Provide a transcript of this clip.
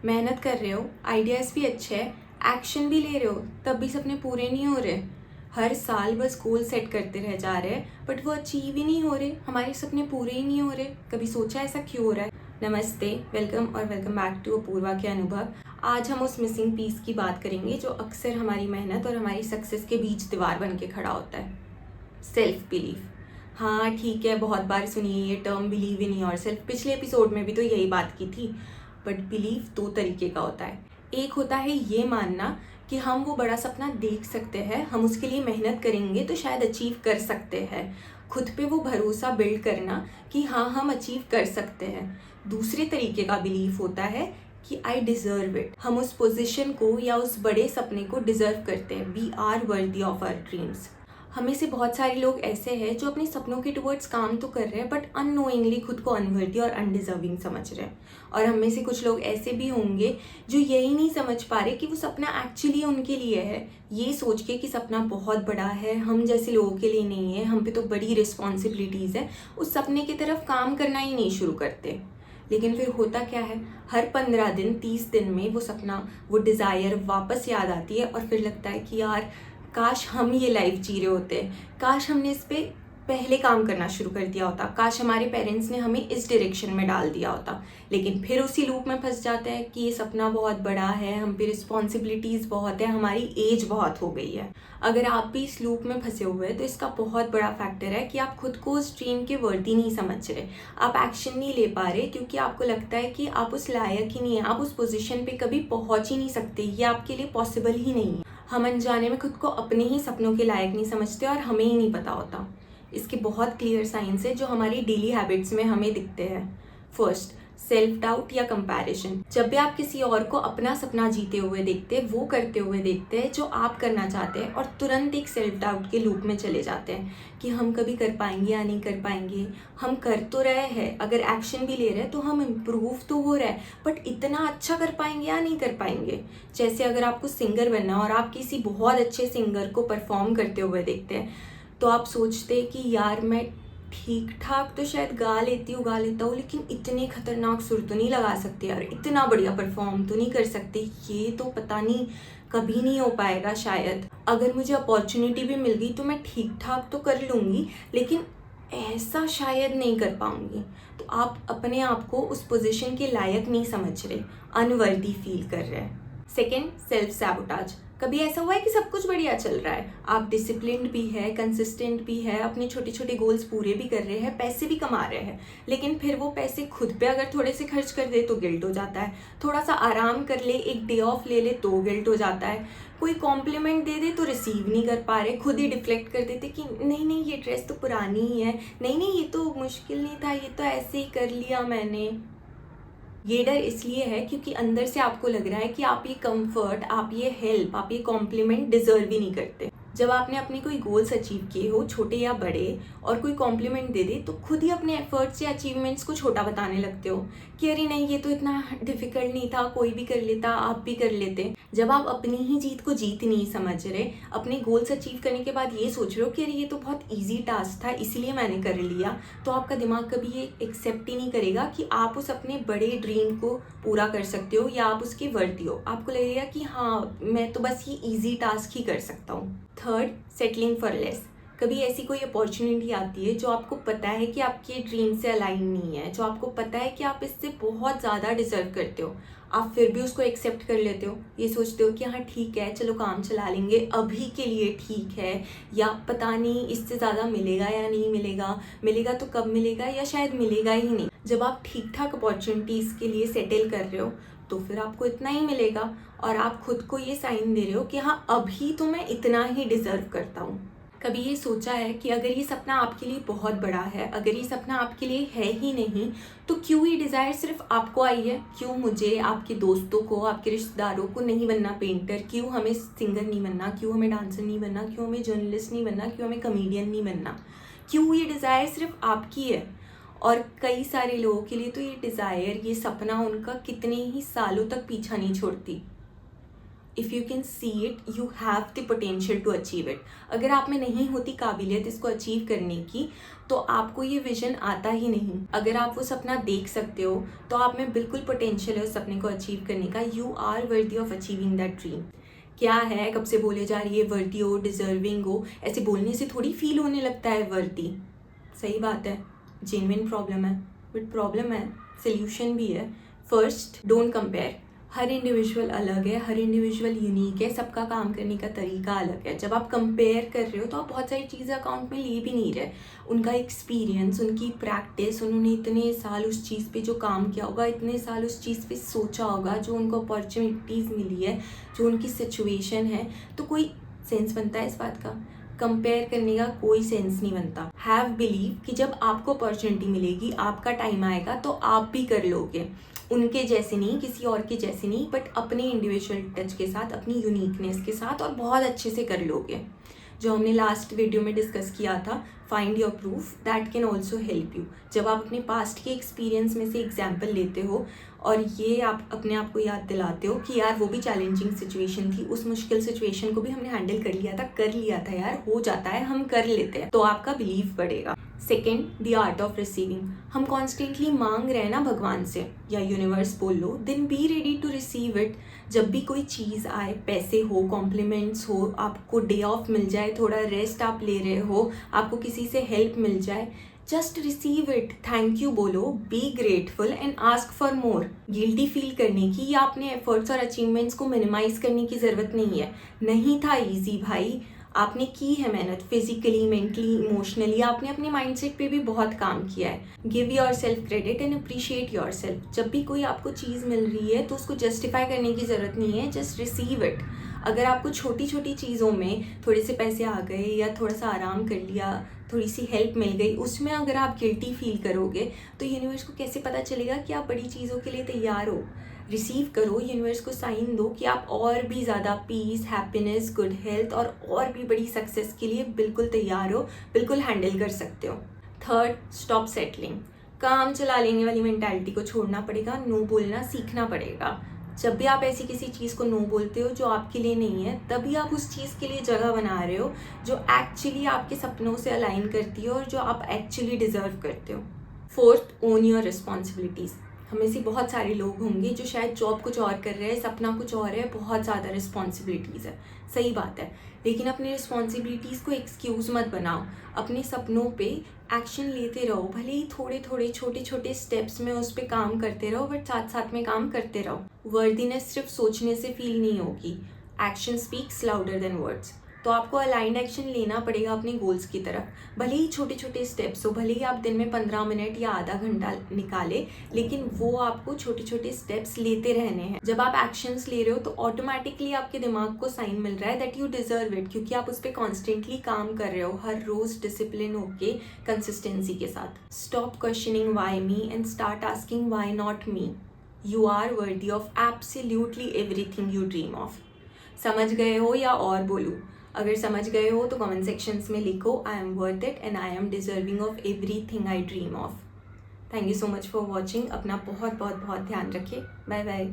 मेहनत कर रहे हो, आइडियाज़ भी अच्छे हैं, एक्शन भी ले रहे हो, तब भी सपने पूरे नहीं हो रहे। हर साल बस गोल सेट करते रह जा रहे हैं बट वो अचीव ही नहीं हो रहे, हमारे सपने पूरे ही नहीं हो रहे। कभी सोचा ऐसा क्यों हो रहा है? नमस्ते, वेलकम और वेलकम बैक टू अपूर्वा के अनुभव। आज हम उस मिसिंग पीस की बात करेंगे जो अक्सर हमारी मेहनत और हमारी सक्सेस के बीच दीवार बन के खड़ा होता है। Self belief. हाँ ठीक है, बहुत बार सुनिए ये term, believe in your self. पिछले एपिसोड में भी तो यही बात की थी। बट बिलीफ दो तरीके का होता है। एक होता है ये मानना कि हम वो बड़ा सपना देख सकते हैं, हम उसके लिए मेहनत करेंगे तो शायद अचीव कर सकते हैं। खुद पे वो भरोसा बिल्ड करना कि हाँ हम अचीव कर सकते हैं। दूसरे तरीके का बिलीफ होता है कि आई डिज़र्व इट। हम उस पोजीशन को या उस बड़े सपने को डिज़र्व करते हैं। We are worthy of our dreams. हमें से बहुत सारे लोग ऐसे हैं जो अपने सपनों के टुवर्ड्स काम तो कर रहे हैं बट अननोइंगली खुद को अनवर्दी और अनडिजर्विंग समझ रहे हैं। और हम में से कुछ लोग ऐसे भी होंगे जो यही नहीं समझ पा रहे कि वो सपना एक्चुअली उनके लिए है, ये सोच के कि सपना बहुत बड़ा है, हम जैसे लोगों के लिए नहीं है, हम पे तो बड़ी रिस्पॉन्सिबिलिटीज़ है, उस सपने की तरफ काम करना ही नहीं शुरू करते। लेकिन फिर होता क्या है, हर 15 दिन 30 दिन में वो सपना, वो डिज़ायर वापस याद आती है और फिर लगता है कि यार काश हम ये लाइफ जी रहे होते, काश हमने इस पे पहले काम करना शुरू कर दिया होता, काश हमारे पेरेंट्स ने हमें इस डायरेक्शन में डाल दिया होता। लेकिन फिर उसी लूप में फंस जाते हैं कि ये सपना बहुत बड़ा है, हम पे रिस्पॉन्सिबिलिटीज़ बहुत है, हमारी एज बहुत हो गई है। अगर आप भी इस लूप में फंसे हुए हैं तो इसका बहुत बड़ा फैक्टर है कि आप खुद को उस ड्रीम के वर्दी नहीं समझ रहे, आप एक्शन नहीं ले पा रहे क्योंकि आपको लगता है कि आप उस लायक ही नहीं है, आप उस पोजीशन पे कभी पहुंच ही नहीं सकते, ये आपके लिए पॉसिबल ही नहीं है। हम अनजाने में खुद को अपने ही सपनों के लायक नहीं समझते और हमें ही नहीं पता होता। इसके बहुत क्लियर साइंस है जो हमारी डेली हैबिट्स में हमें दिखते हैं। फर्स्ट, सेल्फ डाउट या कंपैरिजन। जब भी आप किसी और को अपना सपना जीते हुए देखते हैं, वो करते हुए देखते हैं जो आप करना चाहते हैं, और तुरंत एक सेल्फ डाउट के लूप में चले जाते हैं कि हम कभी कर पाएंगे या नहीं कर पाएंगे। हम कर तो रहे हैं, अगर एक्शन भी ले रहे हैं तो हम इम्प्रूव तो हो रहा है, बट इतना अच्छा कर पाएंगे या नहीं कर पाएंगे। जैसे अगर आपको सिंगर बनना है और आप किसी बहुत अच्छे सिंगर को परफॉर्म करते हुए देखते हैं तो आप सोचते हैं कि यार मैं ठीक ठाक तो शायद गा लेता हूँ लेकिन इतनी खतरनाक सुर तो नहीं लगा सकते यार, इतना बढ़िया परफॉर्म तो नहीं कर सकते, ये तो पता नहीं कभी नहीं हो पाएगा शायद। अगर मुझे अपॉर्चुनिटी भी मिल गई तो मैं ठीक ठाक तो कर लूँगी लेकिन ऐसा शायद नहीं कर पाऊँगी। तो आप अपने आप को उस पोजीशन के लायक नहीं समझ रहे, अनवर्दी फील कर रहे हैं। Second, self sabotage. कभी ऐसा हुआ है कि सब कुछ बढ़िया चल रहा है, आप डिसिप्लिन्ड भी है, कंसिस्टेंट भी है, अपने छोटे छोटे गोल्स पूरे भी कर रहे हैं, पैसे भी कमा रहे हैं, लेकिन फिर वो पैसे खुद पे अगर थोड़े से खर्च कर दे तो गिल्ट हो जाता है, थोड़ा सा आराम कर ले, एक डे ऑफ ले ले तो गिल्ट हो जाता है, कोई कॉम्प्लीमेंट दे दे तो रिसीव नहीं कर पा रहे, खुद ही डिफ्लेक्ट कर देते कि नहीं नहीं ये ड्रेस तो पुरानी ही है, नहीं नहीं ये तो मुश्किल नहीं था, ये तो ऐसे ही कर लिया मैंने। ये डर इसलिए है क्योंकि अंदर से आपको लग रहा है कि आप ये कंफर्ट, आप ये हेल्प, आप ये कॉम्प्लीमेंट डिजर्व ही नहीं करते। जब आपने अपने कोई गोल्स अचीव किए हो, छोटे या बड़े, और कोई कॉम्प्लीमेंट दे दे तो खुद ही अपने एफर्ट्स या अचीवमेंट्स को छोटा बताने लगते हो कि अरे नहीं ये तो इतना डिफिकल्ट नहीं था, कोई भी कर लेता, आप भी कर लेते। जब आप अपनी ही जीत को जीत नहीं समझ रहे, अपने गोल्स अचीव करने के बाद ये सोच रहे हो कि अरे ये तो बहुत ईजी टास्क था इसीलिए मैंने कर लिया, तो आपका दिमाग कभी ये एक्सेप्ट ही नहीं करेगा कि आप उस अपने बड़े ड्रीम को पूरा कर सकते हो या आप उसके वर्दी हो। आपको लगेगा कि हाँ मैं तो बस ये ईजी टास्क ही कर सकता हूँ। Third, settling for less. कभी ऐसी कोई अपॉर्चुनिटी आती है जो आपको पता है कि आपके ड्रीम से अलाइन नहीं है, जो आपको पता है कि आप इससे बहुत ज़्यादा डिजर्व करते हो, आप फिर भी उसको एक्सेप्ट कर लेते हो। ये सोचते हो कि हाँ ठीक है चलो काम चला लेंगे, अभी के लिए ठीक है, या पता नहीं इससे ज़्यादा मिलेगा या नहीं मिलेगा, मिलेगा तो कब मिलेगा या शायद मिलेगा ही नहीं। जब आप ठीक ठाक अपॉर्चुनिटीज़ के लिए सेटल कर रहे हो तो फिर आपको इतना ही मिलेगा और आप खुद को ये साइन दे रहे हो कि हाँ अभी तो मैं इतना ही डिजर्व करता हूँ। कभी ये सोचा है कि अगर ये सपना आपके लिए बहुत बड़ा है, अगर ये सपना आपके लिए है ही नहीं, तो क्यों ये डिज़ायर सिर्फ आपको आई है? क्यों मुझे, आपके दोस्तों को, आपके रिश्तेदारों को नहीं बनना पेंटर, क्यों हमें सिंगर नहीं बनना, क्यों हमें डांसर नहीं बनना, क्यों हमें जर्नलिस्ट नहीं बनना, क्यों हमें कॉमेडियन नहीं बनना? क्यों ये डिज़ायर सिर्फ आपकी है? और कई सारे लोगों के लिए तो ये डिज़ायर, ये सपना उनका कितने ही सालों तक पीछा नहीं छोड़ती। If you can see it you have the potential to achieve it. अगर आप में नहीं होती काबिलियत इसको अचीव करने की तो आपको ये विजन आता ही नहीं। अगर आप वो सपना देख सकते हो तो आप में बिल्कुल पोटेंशियल है उस सपने को अचीव करने का। You are worthy of achieving that dream. क्या है, कब से बोले जा रही है वर्दी हो, डिजर्विंग हो, ऐसे बोलने से थोड़ी फील होने लगता है वर्दी। सही बात है, जेन्युइन प्रॉब्लम है, बट प्रॉब्लम है, सोल्यूशन भी है। First, don't compare. Her individual अलग है, हर इंडिविजुअल यूनिक है, सबका काम करने का तरीका अलग है। जब आप कंपेयर कर रहे हो तो आप बहुत सारी चीज़ें अकाउंट में ले भी नहीं रहे। उनका एक्सपीरियंस, उनकी प्रैक्टिस, उन्होंने इतने साल उस चीज़ पे जो काम किया होगा, इतने साल उस चीज़ पे सोचा होगा, जो उनको अपॉर्चुनिटीज़ मिली है, जो उनकी सिचुएशन है, तो कोई सेंस बनता है इस बात का? कंपेयर करने का कोई सेंस नहीं बनता। हैव बिलीव कि जब आपको अपॉर्चुनिटी मिलेगी, आपका टाइम आएगा तो आप भी कर लोगे। उनके जैसे नहीं, किसी और के जैसे नहीं, बट अपने इंडिविजुअल टच के साथ, अपनी यूनिकनेस के साथ, और बहुत अच्छे से कर लोगे। जो हमने लास्ट वीडियो में डिस्कस किया था, find your proof that can also help you. जब आप अपने पास्ट के एक्सपीरियंस में से एग्जाम्पल लेते हो और ये आप अपने आप को याद दिलाते हो कि यार वो भी चैलेंजिंग सिचुएशन थी, उस मुश्किल सिचुएशन को भी हमने हैंडल कर लिया था यार, हो जाता है, हम कर लेते हैं, तो आपका बिलीव बढ़ेगा। Second, the art of receiving. हम कॉन्स्टेंटली मांग रहे हैं ना भगवान से या यूनिवर्स बोल लो, then be ready to receive it. जब भी कोई चीज़ आए, पैसे हो, कॉम्प्लीमेंट्स हो, आपको डे ऑफ मिल जाए, थोड़ा रेस्ट आप ले रहे हो, आपको किसी से हेल्प मिल जाए, just receive it, thank you बोलो, be grateful and ask for more. Guilty feel करने की या अपने एफर्ट्स और अचीवमेंट्स को मिनिमाइज करने की ज़रूरत नहीं है। नहीं था ईजी भाई, आपने की है मेहनत, फिजिकली, मेंटली, इमोशनली, आपने अपने माइंडसेट पे भी बहुत काम किया है। Give your self credit and appreciate your self. जब भी कोई आपको चीज़ मिल रही है तो उसको जस्टिफाई करने की ज़रूरत नहीं है, जस्ट रिसीव इट। अगर आपको छोटी छोटी चीज़ों में थोड़े से पैसे आ गए या थोड़ा सा आराम कर लिया, थोड़ी सी हेल्प मिल गई, उसमें अगर आप गिल्टी फील करोगे तो यूनिवर्स को कैसे पता चलेगा कि आप बड़ी चीज़ों के लिए तैयार हो। रिसीव करो, यूनिवर्स को साइन दो कि आप और भी ज़्यादा पीस, हैप्पीनेस, गुड हेल्थ और भी बड़ी सक्सेस के लिए बिल्कुल तैयार हो, बिल्कुल हैंडल कर सकते हो। Third, stop settling. काम चला लेने वाली मेंटालिटी को छोड़ना पड़ेगा, नो बोलना सीखना पड़ेगा। जब भी आप ऐसी किसी चीज़ को नो बोलते हो जो आपके लिए नहीं है, तभी आप उस चीज़ के लिए जगह बना रहे हो जो एक्चुअली आपके सपनों से अलाइन करती है और जो आप एक्चुअली डिजर्व करते हो। Fourth, own your responsibilities. हमें से बहुत सारे लोग होंगे जो शायद जॉब कुछ और कर रहे हैं, सपना कुछ और है, बहुत ज़्यादा रिस्पॉन्सिबिलिटीज़ है, सही बात है, लेकिन अपनी रिस्पॉन्सिबिलिटीज़ को एक्सक्यूज़ मत बनाओ। अपने सपनों पे एक्शन लेते रहो, भले ही थोड़े थोड़े छोटे छोटे स्टेप्स में उस पर काम करते रहो, बट साथ साथ में काम करते रहो। वर्दीनेस सिर्फ सोचने से फील नहीं होगी, action speaks louder than words. तो आपको अलाइंड एक्शन लेना पड़ेगा अपने गोल्स की तरफ, भले ही छोटे छोटे स्टेप्स हो, भले ही आप दिन में 15 मिनट या आधा घंटा निकाले, लेकिन वो आपको छोटे छोटे स्टेप्स लेते रहने हैं। जब आप एक्शंस ले रहे हो तो ऑटोमेटिकली आपके दिमाग को साइन मिल रहा है दैट यू डिजर्व इट, क्योंकि आप उस पर कॉन्स्टेंटली काम कर रहे हो, हर रोज डिसिप्लिन होके, कंसिस्टेंसी के साथ। Stop questioning why me and start asking why not me. You are worthy of absolutely everything you dream of. समझ गए हो या और बोलूँ? अगर समझ गए हो तो कमेंट सेक्शंस में लिखो, I am worth it and I am deserving of everything I dream of. Thank you so much for watching. अपना बहुत बहुत बहुत ध्यान रखिए। Bye bye.